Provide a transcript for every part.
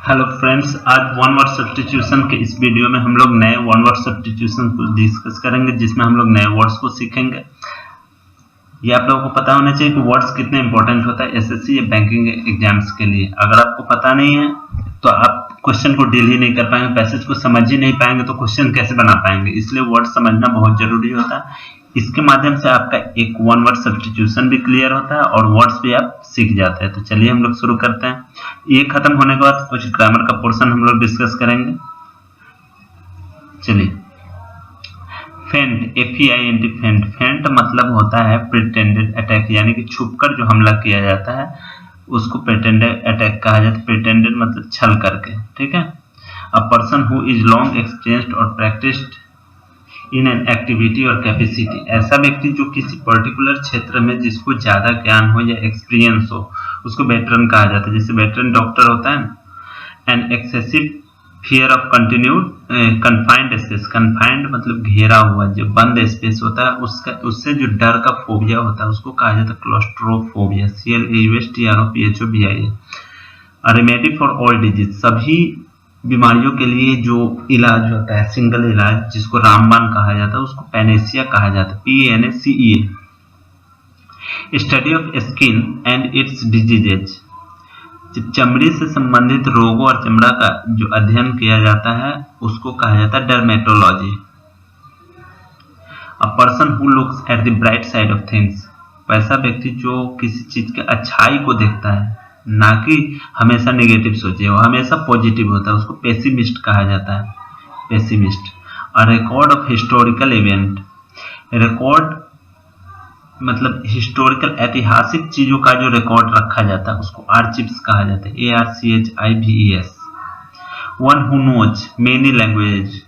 Hello friends, आज one word substitution के इस वीडियो में हम लोग नए वन वर्ड सब्स्टिट्यूशन को डिस्कस करेंगे, जिसमें हम लोग नए वर्ड्स को सीखेंगे। ये आप लोगों को पता होना चाहिए कि वर्ड्स कितने इंपॉर्टेंट होता है एसएससी या बैंकिंग एग्जाम्स के लिए। अगर आपको पता नहीं है तो आप क्वेश्चन को डील ही नहीं कर पाएंगे, पैसेज को समझ ही नहीं पाएंगे, तो क्वेश्चन कैसे बना पाएंगे। इसलिए वर्ड समझना बहुत जरूरी होता है। इसके माध्यम से आपका एक वन वर्ड सब्स्टिट्यूशन भी क्लियर होता है और वर्ड्स भी आप सीख जाते हैं। तो चलिए हम लोग शुरू करते हैं। ये खत्म होने के बाद कुछ ग्रामर का पोर्शन हम लोग डिस्कस करेंगे। चलिए, फेंट, FEINT, फेंट। फेंट मतलब होता है प्रिटेंडेड अटैक, यानी कि छुपकर जो हमला किया जाता है उसको प्रिटेंडेड अटैक कहा जाता है। प्रिटेंडेड मतलब छल करके, ठीक है। अ person who is long experienced और प्रैक्टिस्ड इन एन एक्टिविटी और कैपेसिटी, ऐसा व्यक्ति जो किसी पर्टिकुलर क्षेत्र में जिसको ज्यादा ज्ञान हो या एक्सपीरियंस हो उसको वेटरन कहा जाता है। जैसे वेटरन डॉक्टर होता है। An excessive fear of continued confined space, confined मतलब घेरा हुआ, जो बंद स्पेस होता है उसका, उससे जो डर का फोबिया होता है उसको कहा जाता है claustrophobia. CLAUSTROPHOBIA। A remedy for all disease, सभी बीमारियों के लिए जो इलाज होता है, सिंगल इलाज जिसको रामबाण कहा जाता है उसको पैनेसिया कहा जाता है। PANACEA। Study of skin and it's diseases, चमड़ी से संबंधित रोगों और चमड़ा का जो अध्ययन किया जाता है उसको कहा जाता है dermatology. A person who looks at the bright side of things, वैसा व्यक्ति जो किसी चीज के अच्छाई को देखता है, ना कि हमेशा नेगेटिव सोचे, वो हमेशा पॉजिटिव होता है, उसको पेसिमिस्ट कहा जाता है। Pessimist. A record of historical event, record मतलब हिस्टोरिकल ऐतिहासिक चीजों का जो रिकॉर्ड रखा जाता है उसको आर्चिव्स कहा जाता है। ARCHIVES। One who knows many language,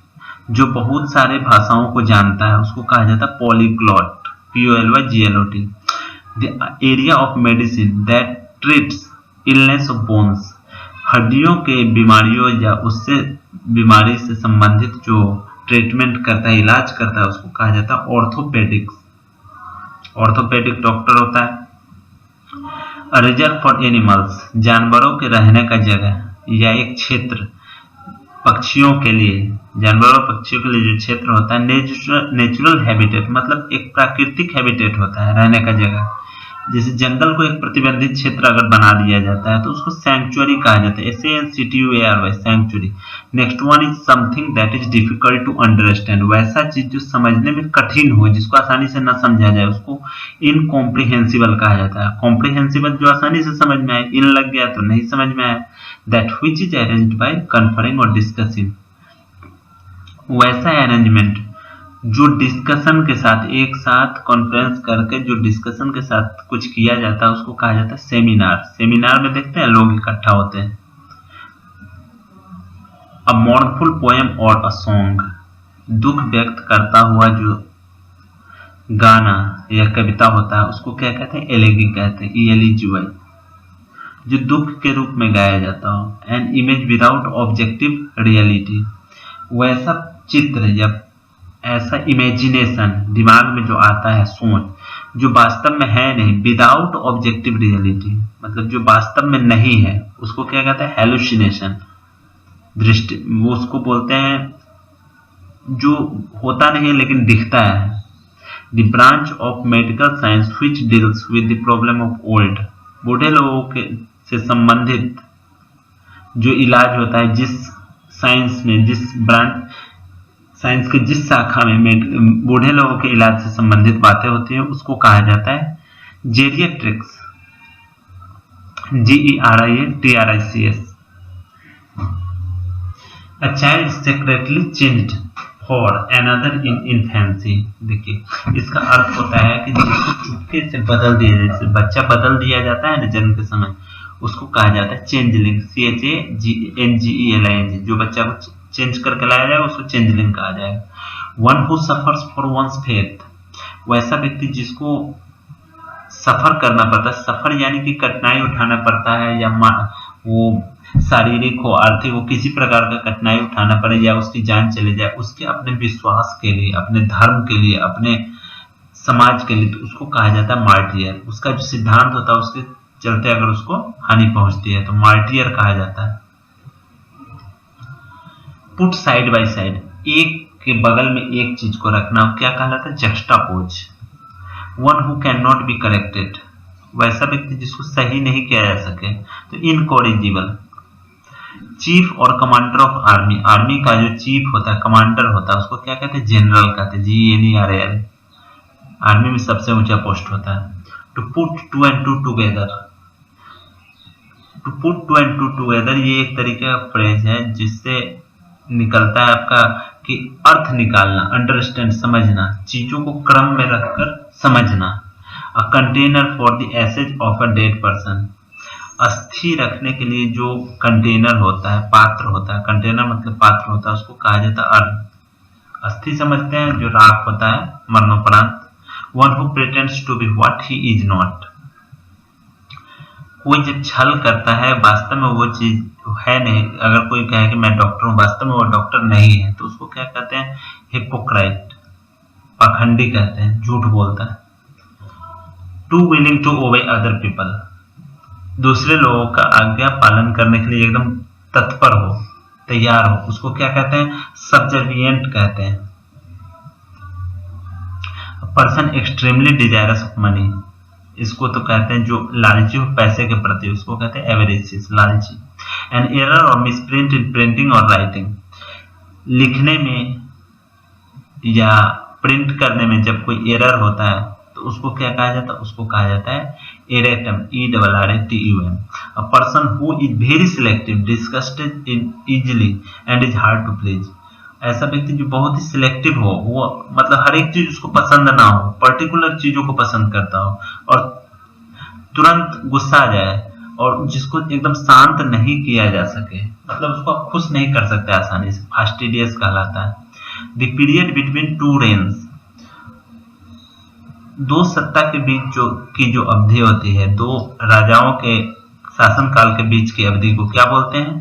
जो बहुत सारे भाषाओं को जानता है उसको कहा जाता है polyglot. POLYGLOT। The area of medicine that treats illness of bones, हड्डियों के बीमारियों या उससे बीमारी से संबंधित जो ट्रीटमेंट करता है, इलाज करता है, उसको कहा जाता है ऑर्थोपेडिक्स। ऑर्थोपेडिक डॉक्टर होता है। अ रिजर्व फॉर एनिमल्स, जानवरों के रहने का जगह या एक क्षेत्र, पक्षियों के लिए, जानवरों और पक्षियों के लिए जो क्षेत्र होता है। नेचुरल हैबिटेट मतलब एक प्राकृतिक हैबिटेट होता है, रहने का जगह। जैसे जंगल को एक प्रतिबंधित क्षेत्र अगर बना दिया जाता है तो उसको सैंक्चुअरी कहा जाता है। SANCTUARY, sanctuary. Next one is something that is difficult to understand, वैसा चीज जो समझने में कठिन हो, जिसको आसानी से न समझा जाए, उसको इनकॉम्प्रिहेंसिबल कहा जाता है। कॉम्प्रिहेंसिबल जो आसानी से समझ में आए, इन लग गया तो नहीं समझ में आया। That which is arranged bye conferring और डिस्कसिंग, वैसा अरेंजमेंट जो डिस्कशन के साथ, एक साथ कॉन्फ्रेंस करके जो डिस्कशन के साथ कुछ किया जाता है उसको कहा जाता है सेमिनार। सेमिनार में देखते हैं लोग इकट्ठा होते हैं। अ मॉर्नफुल पोएम और अ सॉन्ग, दुख व्यक्त करता हुआ जो गाना या कविता होता है उसको क्या कहते हैं? एलेगी कहते हैं। ELEGY, जो दुख के रूप में गाया जाता हो। An image without objective reality, वैसा चित्र या ऐसा इमेजिनेशन दिमाग में जो आता है, सोच, जो वास्तव में है नहीं। विदाउट ऑब्जेक्टिव रियलिटी मतलब जो वास्तव में नहीं है उसको क्या कहते हैं? हेलुसिनेशन, दृष्टि, वो उसको बोलते हैं जो होता नहीं है लेकिन दिखता है। The branch of medical science which deals with the problem of old, बूढ़े लोगों के से संबंधित जो इलाज होता है, जिस साइंस में, जिस ब्रांच साइंस के जिस शाखा में बूढ़े लोगों के इलाज से संबंधित बातें होती है उसको कहा जाता है जेरिएट्रिक्स। GERIATRICS। A child secretly changed for another in infancy, देखिए इसका अर्थ होता है कि जिसको चुपके से बदल दिया जाए, जैसे बच्चा बदल दिया जाता है ना जन्म के समय, उसको कहा जाता है चेंजलिंग। CHANGELING, जो बच्चा को चेंज करके लाया जाए उसको चेंजलिंग कहा जाएगा। One who suffers for one's faith, वैसा व्यक्ति जिसको सफर करना पड़ता है, सफर यानी कि कठिनाई उठाना पड़ता है, या वो शारीरिक हो, आर्थिक हो, किसी प्रकार का कठिनाई उठाना पड़े या उसकी जान चले जाए, उसके अपने विश्वास के लिए, अपने धर्म के लिए, अपने समाज के लिए, तो उसको कहा जाता है मार्टियर। उसका जो सिद्धांत होता है उसके चलते अगर उसको हानि पहुंचती है तो मार्टियर कहा जाता है। पुट साइड बाय साइड, एक के बगल में एक चीज को रखना क्या कहलाता है? Juxtapose. One who can not be corrected, वैसा व्यक्ति जिसको सही नहीं किया जा सके, तो इनकॉरिजिबल। चीफ और कमांडर ऑफ आर्मी, आर्मी का जो चीफ होता है, कमांडर होता है, उसको क्या कहते हैं? जनरल कहते हैं, GNERAL। आर्मी में सबसे ऊंचा पोस्ट होता है। To put two and two together, to put two and two together ये एक तरीके का फ्रेज है जिससे निकलता है आपका कि अर्थ निकालना, अंडरस्टैंड, समझना, चीजों को क्रम में रखकर समझना। A container for the ashes of a dead person, अस्थि रखने के लिए जो कंटेनर होता है, पात्र होता है, कंटेनर मतलब पात्र होता है, उसको कहा जाता है अर्थ। अस्थि समझते हैं जो राख होता है मरणोपरांत। One who pretends to be what he is not, कोई जब छल करता है, वास्तव में वो चीज है नहीं। अगर कोई कहे कि मैं डॉक्टर हूं, वास्तव में वो डॉक्टर नहीं है, तो उसको क्या कहते हैं? हिपोक्राइट, पाखंडी कहते हैं, झूठ बोलता है। Too willing to obey other people, दूसरे लोगों का आज्ञा पालन करने के लिए एकदम तत्पर हो, तैयार हो, उसको क्या कहते हैं? सब्जर्विएंट कहते हैं। Person extremely desirous of money, इसको तो कहते हैं जो लालची हो पैसे के प्रति, उसको कहते हैं एवरेजिस, लालची। एन एरर और मिसप्रिंट इन प्रिंटिंग और राइटिंग, लिखने में या प्रिंट करने में जब कोई एरर होता है तो उसको क्या कहा जाता है? उसको कहा जाता है erratum, ERRATUM। A person who is very selective, disgusted easily and is hard to please, ऐसा व्यक्ति जो बहुत ही सिलेक्टिव हो, वो मतलब हर एक चीज उसको पसंद ना हो, पर्टिकुलर चीजों को पसंद करता हो और तुरंत गुस्सा आ जाए, और जिसको एकदम शांत नहीं किया जा सके, मतलब उसको आप खुश नहीं कर सकते आसानी से, फास्टिडियस कहलाता है। The period between two reigns, दो सत्ता के बीच जो अवधि होती है, दो राजाओं के शासनकाल के बीच की अवधि को क्या बोलते हैं?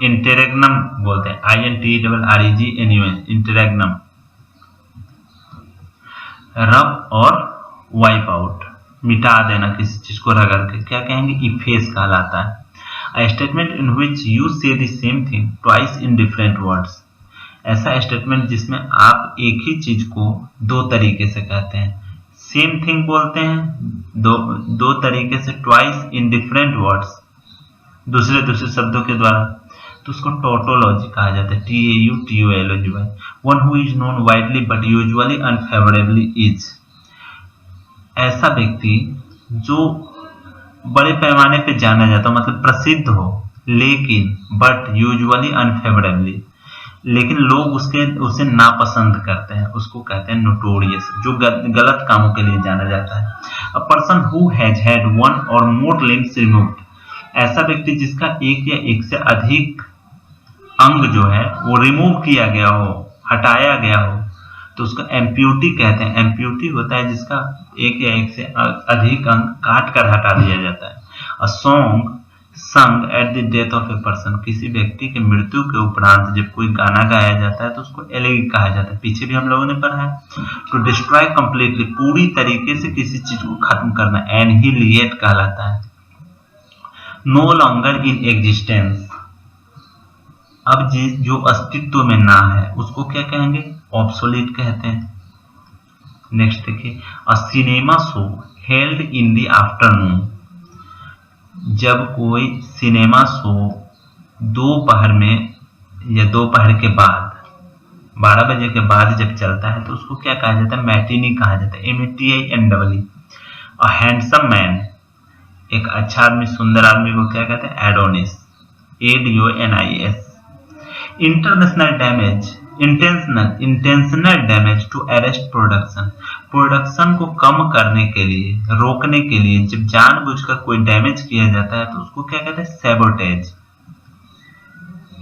इंटेरेग्नम बोलते हैं, INTERREGNUM, इंटेरेग्नम। रब और वाइप आउट, मिटा देना किसी चीज को रगड़ के, क्या कहेंगे? इफेस कहलाता है। A statement in which you say the same thing twice in different words, ऐसा स्टेटमेंट जिसमें आप एक ही चीज को दो तरीके से कहते हैं। सेम थिंग बोलते हैं दो तरीके से, ट्वाइस इन डिफरेंट वर्ड्स, दूसरे शब्दों के द्वारा, तो उसको टोटोलॉजी कहा जाता है, TAUTOLOGY। One who is known widely but usually unfavourably is, ऐसा व्यक्ति जो बड़े पैमाने पे जाना जाता हो, मतलब प्रसिद्ध हो, लेकिन बट यूजुअली अनफेवरेबली, लेकिन लोग उसे नापसंद करते हैं, उसको कहते हैं नोटोरियस, जो गलत कामों के लिए जाना जाता है। अ person who has had one और मोर लिम्स रिमूव्ड, ऐसा व्यक्ति जिसका एक या एक से अधिक अंग जो है वो रिमूव किया गया हो, हटाया गया हो, तो उसको एम्प्यूटी कहते हैं। एम्प्यूटी होता है जिसका एक या एक से अधिक अंग काट कर हटा दिया जाता है। अ सॉन्ग संग at the death of a person, किसी व्यक्ति की मृत्यु के उपरांत जब कोई गाना गाया जाता है तो उसको एलेगी कहा जाता है, पीछे भी हम लोगों ने पढ़ा है। टू डिस्ट्रॉय कंप्लीटली, पूरी तरीके से किसी चीज को खत्म करना, एनहिलिएट कहलाता है। नो लॉन्गर इन एग्जिस्टेंस, अब जो अस्तित्व में ना है उसको क्या कहेंगे? ऑब्सोलीट कहते हैं। नेक्स्ट देखिए, अ cinema show held in the afternoon, जब कोई सिनेमा शो दोपहर में या दोपहर के बाद 12 बजे के बाद जब चलता है तो उसको क्या कहा जाता है? मैटिनी कहा जाता है, METINEE। अ हैंडसम मैन, एक अच्छा आदमी, सुंदर आदमी को क्या कहते हैं? Adonis, ADONIS। International damage, intentional damage to arrest production, production को कम करने के लिए, रोकने के लिए जब जानबूझकर कोई डैमेज किया जाता है तो उसको क्या कहते हैं? सैबोटेज।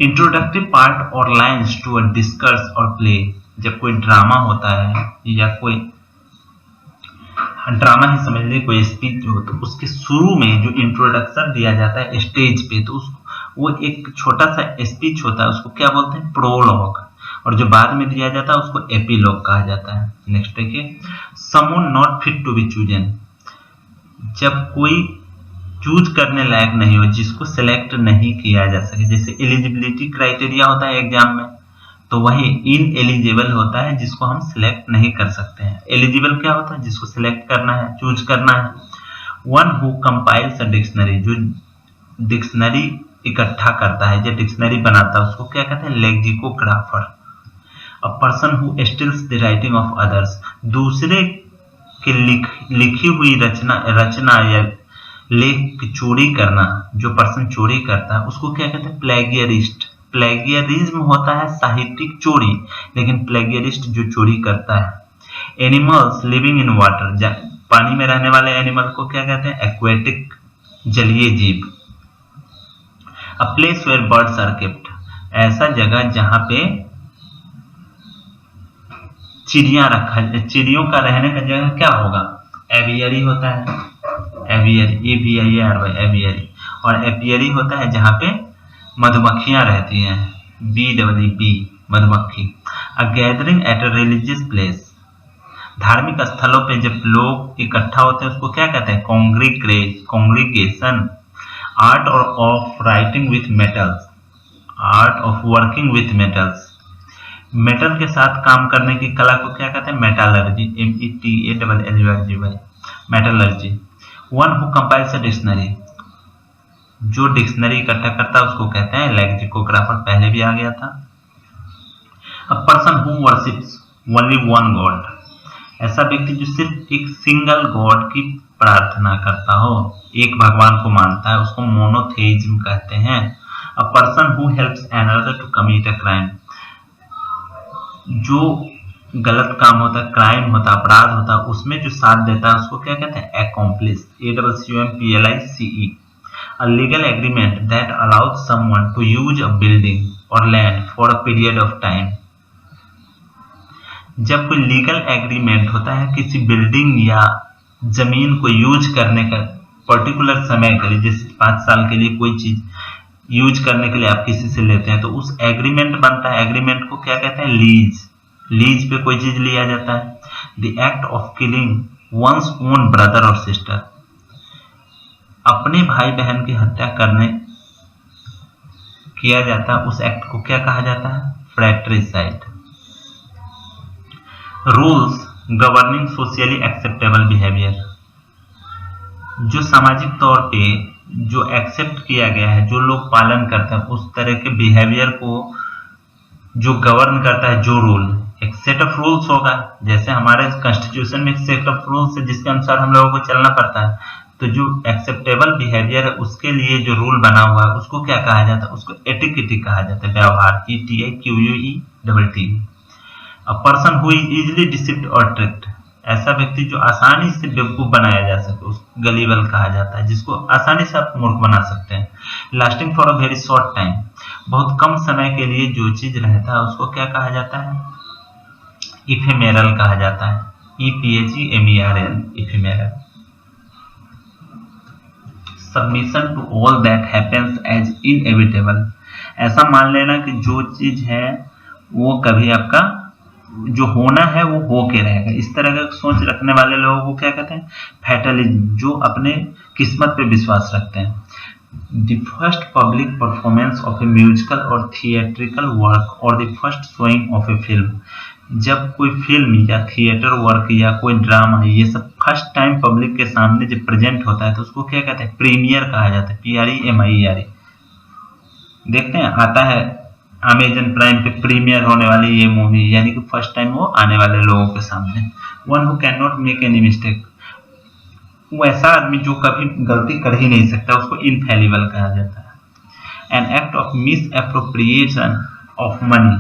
इंट्रोडक्टिव पार्ट और लाइंस टू अ डिस्कर्स और प्ले, जब कोई ड्रामा होता है या कोई ड्रामा ही समझ लीजिए, कोई स्पीच हो, तो उसके शुरू में जो इंट्रोडक्शन दिया जाता है स्टेज पे, तो वो एक छोटा सा स्पीच होता है, उसको क्या बोलते हैं? प्रोलॉग। और जो बाद में दिया जाता है उसको एपिलॉग कहा जाता है। नेक्स्ट देखिए, someone not fit to be chosen, जब कोई चूज करने लायक नहीं हो, जिसको सिलेक्ट नहीं किया जा सके। जैसे एलिजिबिलिटी क्राइटेरिया होता है एग्जाम में, तो वही इन एलिजिबल होता है जिसको हम सिलेक्ट नहीं कर सकते हैं। एलिजिबल क्या होता है? जिसको सिलेक्ट करना है, चूज करना है। One who compiles a dictionary, जो डिक्शनरी इकट्ठा करता है, जो डिक्शनरी बनाता है, उसको क्या कहते हैं? Lexicographer. A person who steels the writing of others, दूसरे की लिखी हुई रचना या लेख की चोरी करना, जो पर्सन चोरी करता है उसको क्या कहते हैं? प्लेगियरिस्ट। प्लेगियरिज्म होता है साहित्यिक चोरी, लेकिन प्लेगियरिस्ट जो चोरी करता है। एनिमल्स लिविंग इन वाटर, पानी में रहने वाले एनिमल को क्या कहते हैं? एक्वेटिक, जलीय जीव। A place where birds are kept, ऐसा जगह जहां पे चिड़ियों का रहने का जगह क्या होगा? एवियरी होता है, एवियरी, AVIARY, एवियरी। और एपियरी होता है जहां पे मधुमक्खियां रहती हैं, BEE, मधुमक्खी। अ gathering at a religious place, धार्मिक स्थलों पे जब लोग इकट्ठा होते हैं उसको क्या कहते हैं? Congregation. Art of writing with metals, art of working with metals, metal के साथ काम करने की कला को क्या कहते हैं? Metallurgy, METALLURGY, metallurgy. One who compiles a dictionary, जो डिक्शनरी इकट्ठा करता है उसको कहते हैं लेक्सिकोग्राफर, पहले भी आ गया था। अ person who worships only one God, ऐसा व्यक्ति जो सिर्फ एक सिंगल गॉड की प्रार्थना करता हो, एक भगवान को मानता है, उसको मोनोथेइज्म कहते हैं। A person who helps another to commit a crime, जो गलत काम होता है, क्राइम होता है, अपराध होता है, उसमें जो साथ देता है उसको क्या कहते हैं? एक्कॉम्प्लिस, ACCOMPLICE। A legal agreement that allows someone to use a building or land for a period of time, जब कोई लीगल एग्रीमेंट होता है किसी बिल्डिंग या जमीन को यूज करने का पर्टिकुलर समय के लिए, जैसे 5 साल के लिए कोई चीज यूज करने के लिए आप किसी से लेते हैं तो उस एग्रीमेंट बनता है। एग्रीमेंट को क्या कहते हैं? लीज। लीज पे कोई चीज लिया जाता है। The act of killing one's own brother और सिस्टर, अपने भाई बहन की हत्या करने किया जाता है, उस एक्ट को क्या कहा जाता है? Fratricide. Rules governing socially acceptable behaviour, जो सामाजिक तौर पे जो एक्सेप्ट किया गया है, जो लोग पालन करते हैं, उस तरह के बिहेवियर को जो गवर्न करता है, जो रूल, एक सेट ऑफ रूल्स होगा। जैसे हमारे कॉन्स्टिट्यूशन में एक सेट ऑफ रूल्स है जिसके अनुसार हम लोगों को चलना पड़ता है, तो जो एक्सेप्टेबल बिहेवियर है उसके लिए जो रूल बना हुआ है उसको क्या कहा जाता है? उसको एटिक्वेटी कहा जाता है, व्यवहार, ETIQUETT। A person who is easily deceived और ट्रिक्ड, ऐसा व्यक्ति जो आसानी से बेवकूफ बनाया जा सके, उसको गलीबल कहा जाता है, जिसको आसानी से आप मूर्ख बना सकते हैं। Lasting for a very short time, बहुत कम समय के लिए जो चीज रहता है उसको क्या कहा जाता है? इफेमेरल कहा जाता है, EPHEMERAL, ephemeral. Submission to all that happens as inevitable, ऐसा मान लेना कि जो चीज है वो कभी आपका जो होना है वो हो के रहेगा। इस तरह का सोच रखने वाले लोगों को क्या कहते हैं? फैटलिज्म, जो अपने किस्मत पे विश्वास रखते हैं। The first public performance of A musical और थिएट्रिकल वर्क और the first showing off A film, जब कोई फिल्म या थिएटर वर्क या कोई ड्रामा ये सब फर्स्ट टाइम पब्लिक के सामने जब प्रेजेंट होता है तो उसको क्या कहते हैं? प्रीमियर कहा जाता है, PREMIER। देखते हैं आता है अमेजन प्राइम पे प्रीमियर होने वाली ये मूवी, यानी कि फर्स्ट टाइम वो आने वाले लोगों के सामने। One who can not make any mistake, वो ऐसा आदमी जो कभी गलती कर ही नहीं सकता, उसको इनफेलिबल कहा जाता है। An act of miss appropriation of money,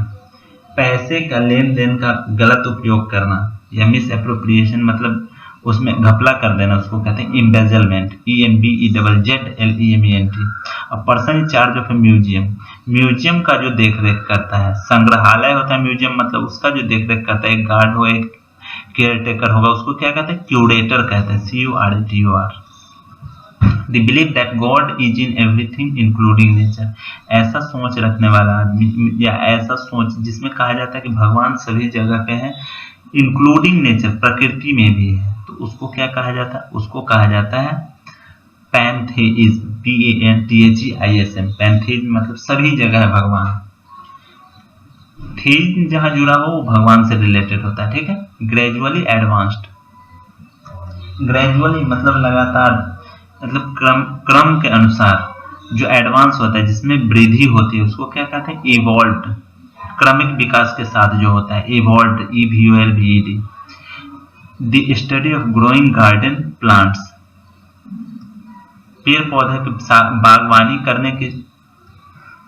पैसे का लेन देन का गलत उपयोग करना, या मिस एप्रोप्रिएशन मतलब उसमें घपला कर देना, उसको कहते हैं embezzlement, EMBEZZLEMENT। A person in charge of A museum, museum का जो देख रेख करता है, संग्रहालय होता है म्यूजियम, मतलब उसका जो देख रेख करता है, एक गार्ड हो, एक केयर टेकर होगा, उसको क्या कहते हैं? क्यूरेटर कहते हैं, CURATOR। The believe that God is in everything including nature, ऐसा सोच रखने वाला आदमी या ऐसा सोच जिसमें कहा जाता है कि भगवान सभी जगह पे है, इंक्लूडिंग नेचर, प्रकृति में भी है, तो उसको क्या कहा जाता है? उसको कहा जाता है पैंथेइज्म, PANTHEISM, पैंथेइज्म मतलब सभी जगह है भगवान। थेइज्म जहां जुड़ा हो वो भगवान से रिलेटेड होता है, ठीक है। ग्रेजुअली एडवांस्ड, ग्रेजुअली मतलब लगातार, मतलब क्रम के अनुसार जो एडवांस होता है, जिसमें वृद्धि होती है, उसको क्या कहते हैं? इवॉल्व्ड, क्रमिक विकास के साथ जो होता है, evolved, EVOLVED। The study of growing garden plants, पेड़ पौधे की बागवानी करने की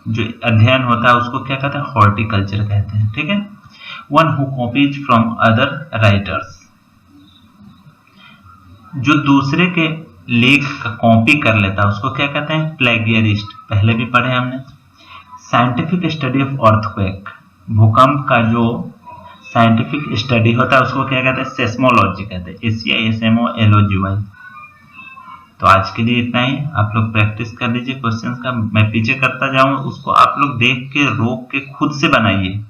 जो अध्ययन होता है उसको क्या कहते हैं? हॉर्टिकल्चर कहते हैं, ठीक है। One who copies from other writers, जो दूसरे के लेख का कॉपी कर लेता है उसको क्या कहते हैं? प्लेगियरिस्ट, पहले भी पढ़े हमने। साइंटिफिक स्टडी ऑफ अर्थक्वेक, भूकंप का जो साइंटिफिक स्टडी होता है उसको क्या कहते हैं? सेस्मोलॉजी कहते हैं, SEISMOLOGY। तो आज के लिए इतना ही, आप लोग प्रैक्टिस कर लीजिए क्वेश्चंस का, मैं पीछे करता जाऊं, उसको आप लोग देख के रोक के खुद से बनाइए,